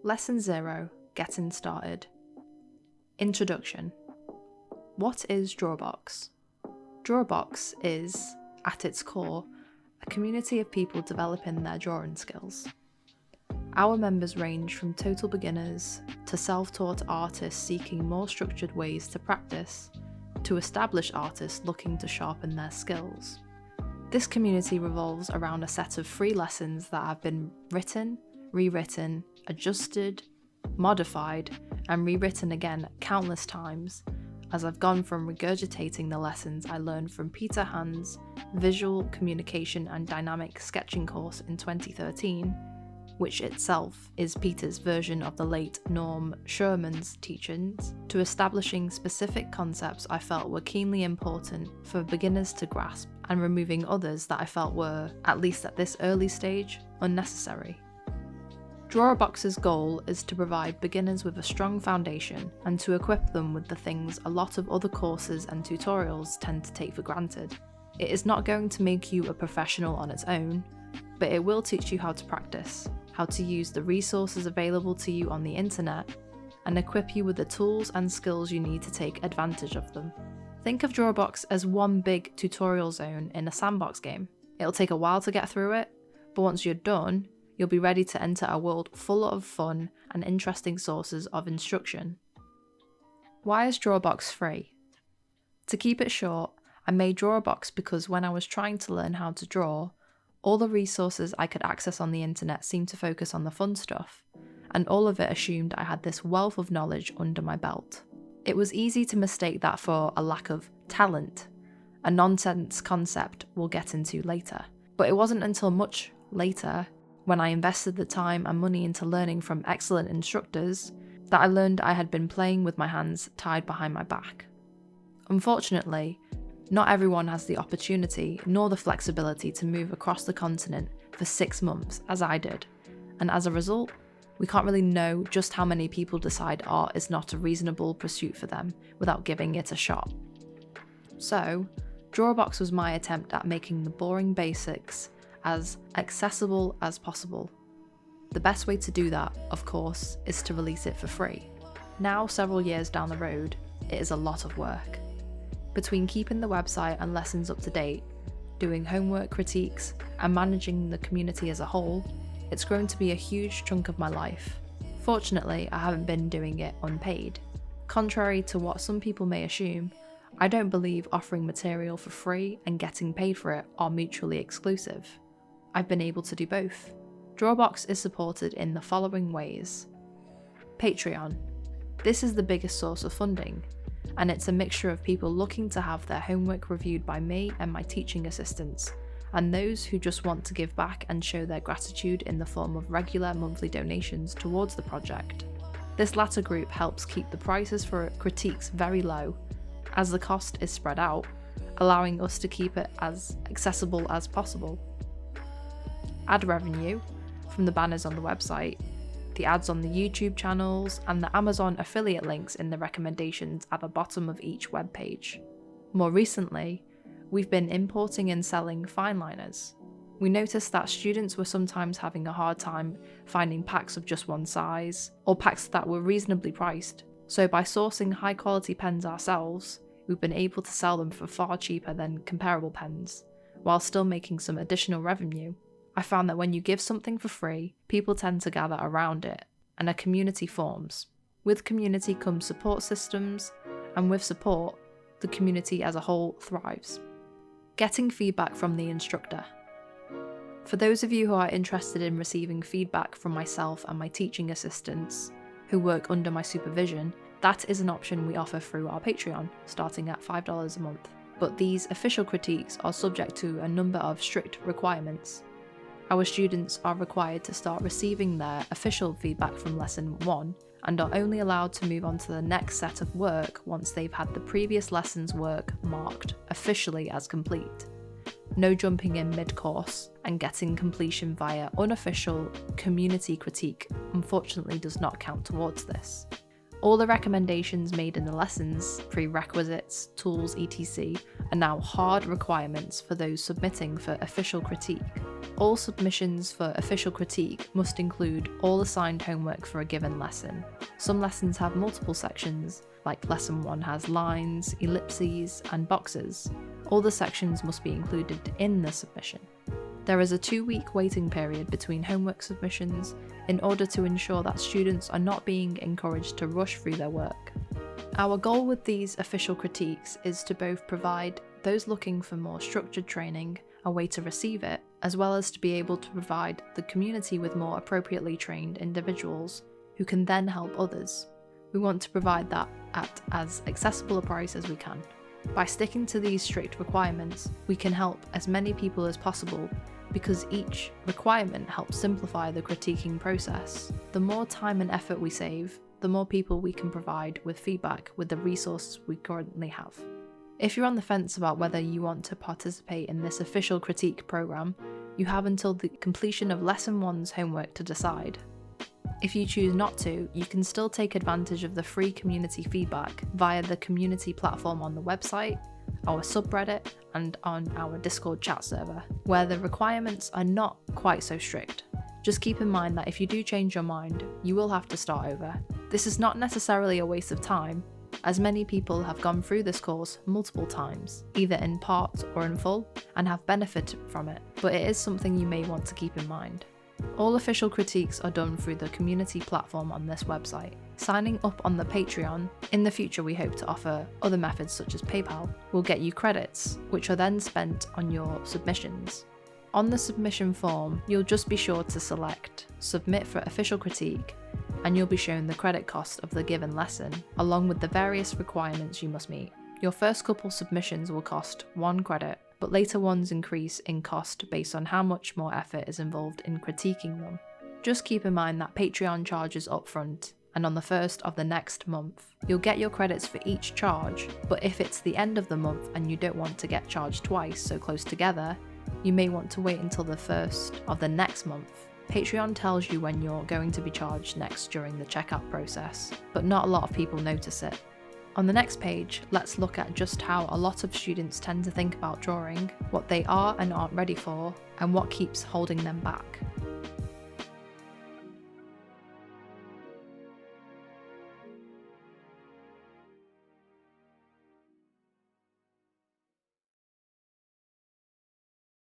Lesson 0, Getting Started. Introduction. What is Drawabox? Drawabox is, at its core, a community of people developing their drawing skills. Our members range from total beginners to self-taught artists seeking more structured ways to practice, to established artists looking to sharpen their skills. This community revolves around a set of free lessons that have been written, rewritten, adjusted, modified, and rewritten again countless times, as I've gone from regurgitating the lessons I learned from Peter Hand's Visual Communication and Dynamic Sketching course in 2013, which itself is Peter's version of the late Norm Sherman's teachings, to establishing specific concepts I felt were keenly important for beginners to grasp, and removing others that I felt were, at least at this early stage, unnecessary. Drawabox's goal is to provide beginners with a strong foundation and to equip them with the things a lot of other courses and tutorials tend to take for granted. It is not going to make you a professional on its own, but it will teach you how to practice, how to use the resources available to you on the internet, and equip you with the tools and skills you need to take advantage of them. Think of Drawabox as one big tutorial zone in a sandbox game. It'll take a while to get through it, but once you're done, you'll be ready to enter a world full of fun and interesting sources of instruction. Why is Drawabox free? To keep it short, I made Drawabox because when I was trying to learn how to draw, all the resources I could access on the internet seemed to focus on the fun stuff, and all of it assumed I had this wealth of knowledge under my belt. It was easy to mistake that for a lack of talent, a nonsense concept we'll get into later. But it wasn't until much later, when I invested the time and money into learning from excellent instructors, that I learned I had been playing with my hands tied behind my back. Unfortunately, not everyone has the opportunity nor the flexibility to move across the continent for 6 months, as I did, and as a result, we can't really know just how many people decide art is not a reasonable pursuit for them without giving it a shot. So, Drawabox was my attempt at making the boring basics as accessible as possible. The best way to do that, of course, is to release it for free. Now, several years down the road, it is a lot of work. Between keeping the website and lessons up to date, doing homework critiques, and managing the community as a whole, it's grown to be a huge chunk of my life. Fortunately, I haven't been doing it unpaid. Contrary to what some people may assume, I don't believe offering material for free and getting paid for it are mutually exclusive. I've been able to do both. Drawabox is supported in the following ways. Patreon. This is the biggest source of funding, and it's a mixture of people looking to have their homework reviewed by me and my teaching assistants, and those who just want to give back and show their gratitude in the form of regular monthly donations towards the project. This latter group helps keep the prices for critiques very low, as the cost is spread out, allowing us to keep it as accessible as possible. Ad revenue, from the banners on the website, the ads on the YouTube channels, and the Amazon affiliate links in the recommendations at the bottom of each web page. More recently, we've been importing and selling fine liners. We noticed that students were sometimes having a hard time finding packs of just one size, or packs that were reasonably priced. So by sourcing high quality pens ourselves, we've been able to sell them for far cheaper than comparable pens, while still making some additional revenue. I found that when you give something for free, people tend to gather around it, and a community forms. With community comes support systems, and with support, the community as a whole thrives. Getting feedback from the instructor. For those of you who are interested in receiving feedback from myself and my teaching assistants, who work under my supervision, that is an option we offer through our Patreon, starting at $5 a month. But these official critiques are subject to a number of strict requirements. Our students are required to start receiving their official feedback from lesson 1 and are only allowed to move on to the next set of work once they've had the previous lesson's work marked officially as complete. No jumping in mid-course, and getting completion via unofficial community critique unfortunately does not count towards this. All the recommendations made in the lessons, prerequisites, tools, etc., are now hard requirements for those submitting for official critique. All submissions for official critique must include all assigned homework for a given lesson. Some lessons have multiple sections, like lesson 1 has lines, ellipses, and boxes. All the sections must be included in the submission. There is a 2-week waiting period between homework submissions in order to ensure that students are not being encouraged to rush through their work. Our goal with these official critiques is to both provide those looking for more structured training a way to receive it, as well as to be able to provide the community with more appropriately trained individuals who can then help others. We want to provide that at as accessible a price as we can. By sticking to these strict requirements, we can help as many people as possible because each requirement helps simplify the critiquing process. The more time and effort we save, the more people we can provide with feedback with the resources we currently have. If you're on the fence about whether you want to participate in this official critique program, you have until the completion of Lesson 1's homework to decide. If you choose not to, you can still take advantage of the free community feedback via the community platform on the website, our subreddit, and on our Discord chat server, where the requirements are not quite so strict. Just keep in mind that if you do change your mind, you will have to start over. This is not necessarily a waste of time, as many people have gone through this course multiple times, either in part or in full, and have benefited from it, but it is something you may want to keep in mind. All official critiques are done through the community platform on this website. Signing up on the Patreon, in the future we hope to offer other methods such as PayPal, will get you credits, which are then spent on your submissions. On the submission form, you'll just be sure to select Submit for Official Critique, and you'll be shown the credit cost of the given lesson, along with the various requirements you must meet. Your first couple submissions will cost 1 credit, but later ones increase in cost based on how much more effort is involved in critiquing them. Just keep in mind that Patreon charges upfront, and on the first of the next month. You'll get your credits for each charge, but if it's the end of the month and you don't want to get charged twice so close together, you may want to wait until the first of the next month. Patreon tells you when you're going to be charged next during the checkout process, but not a lot of people notice it. On the next page, let's look at just how a lot of students tend to think about drawing, what they are and aren't ready for, and what keeps holding them back.